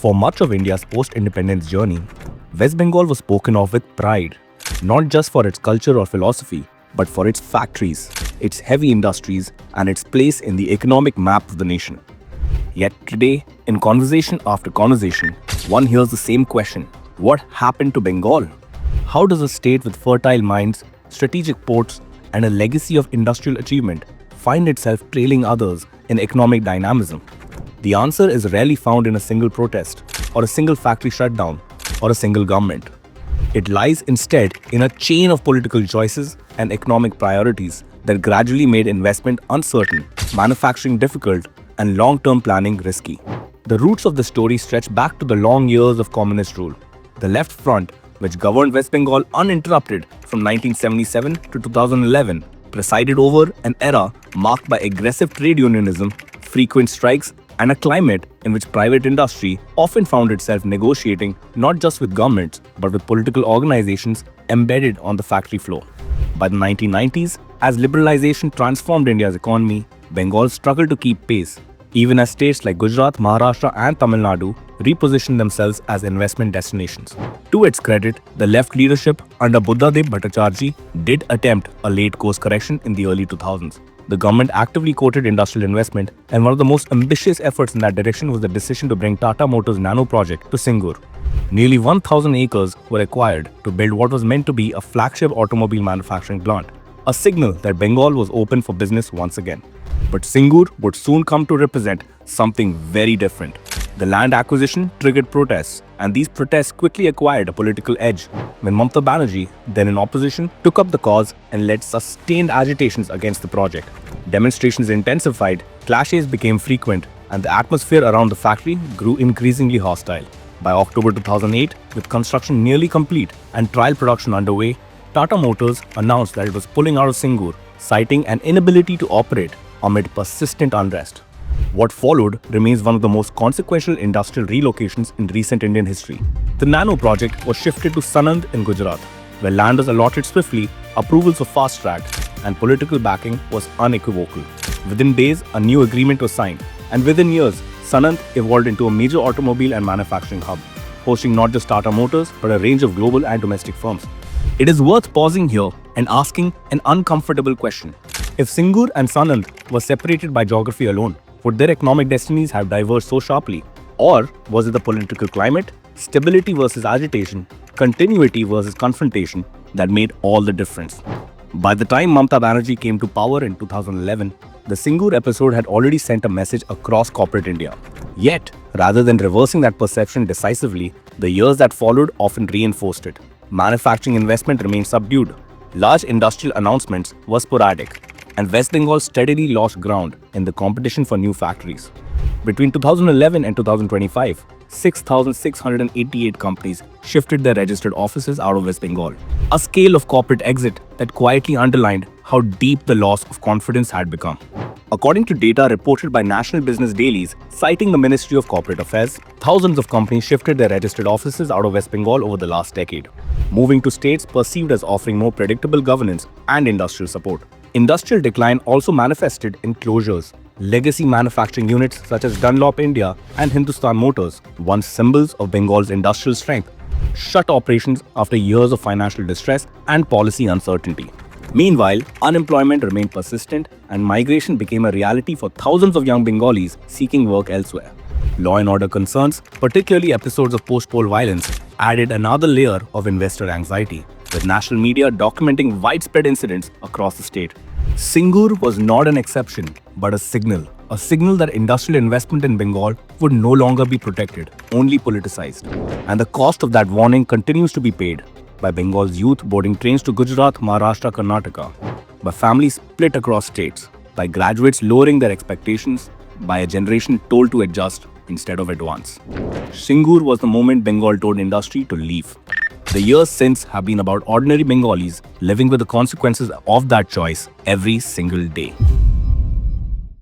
For much of India's post-independence journey, West Bengal was spoken of with pride, not just for its culture or philosophy, but for its factories, its heavy industries, and its place in the economic map of the nation. Yet today, in conversation after conversation, one hears the same question: what happened to Bengal? How does a state with fertile mines, strategic ports, and a legacy of industrial achievement find itself trailing others in economic dynamism? The answer is rarely found in a single protest, or a single factory shutdown, or a single government. It lies instead in a chain of political choices and economic priorities that gradually made investment uncertain, manufacturing difficult, and long-term planning risky. The roots of the story stretch back to the long years of communist rule. The Left Front, which governed West Bengal uninterrupted from 1977 to 2011, presided over an era marked by aggressive trade unionism, frequent strikes, and a climate in which private industry often found itself negotiating not just with governments but with political organizations embedded on the factory floor. By the 1990s, as liberalization transformed India's economy, Bengal struggled to keep pace, even as states like Gujarat, Maharashtra, and Tamil Nadu repositioned themselves as investment destinations. To its credit, the left leadership under Buddhadeb Bhattacharjee did attempt a late course correction in the early 2000s. The government actively courted industrial investment, and one of the most ambitious efforts in that direction was the decision to bring Tata Motors' Nano project to Singur. Nearly 1,000 acres were acquired to build what was meant to be a flagship automobile manufacturing plant, a signal that Bengal was open for business once again. But Singur would soon come to represent something very different. The land acquisition triggered protests, and these protests quickly acquired a political edge when Mamata Banerjee, then in opposition, took up the cause and led sustained agitations against the project. Demonstrations intensified, clashes became frequent, and the atmosphere around the factory grew increasingly hostile. By October 2008, with construction nearly complete and trial production underway, Tata Motors announced that it was pulling out of Singur, citing an inability to operate amid persistent unrest. What followed remains one of the most consequential industrial relocations in recent Indian history. The Nano project was shifted to Sanand in Gujarat, where land was allotted swiftly, approvals were fast-tracked, and political backing was unequivocal. Within days, a new agreement was signed, and within years, Sanand evolved into a major automobile and manufacturing hub, hosting not just Tata Motors but a range of global and domestic firms. It is worth pausing here and asking an uncomfortable question. If Singur and Sanand were separated by geography alone, would their economic destinies have diverged so sharply? Or was it the political climate, stability versus agitation, continuity versus confrontation that made all the difference? By the time Mamata Banerjee came to power in 2011, the Singur episode had already sent a message across corporate India. Yet, rather than reversing that perception decisively, the years that followed often reinforced it. Manufacturing investment remained subdued. Large industrial announcements were sporadic, and West Bengal steadily lost ground in the competition for new factories. Between 2011 and 2025, 6,688 companies shifted their registered offices out of West Bengal, a scale of corporate exit that quietly underlined how deep the loss of confidence had become. According to data reported by national business dailies citing the Ministry of Corporate Affairs, thousands of companies shifted their registered offices out of West Bengal over the last decade, moving to states perceived as offering more predictable governance and industrial support. Industrial decline also manifested in closures. Legacy manufacturing units such as Dunlop India and Hindustan Motors, once symbols of Bengal's industrial strength, shut operations after years of financial distress and policy uncertainty. Meanwhile, unemployment remained persistent and migration became a reality for thousands of young Bengalis seeking work elsewhere. Law and order concerns, particularly episodes of post-poll violence, added another layer of investor anxiety, with national media documenting widespread incidents across the state. Singur was not an exception, but a signal that industrial investment in Bengal would no longer be protected, only politicized. And the cost of that warning continues to be paid by Bengal's youth boarding trains to Gujarat, Maharashtra, Karnataka, by families split across states, by graduates lowering their expectations, by a generation told to adjust instead of advance. Singur was the moment Bengal told industry to leave. The years since have been about ordinary Bengalis living with the consequences of that choice every single day.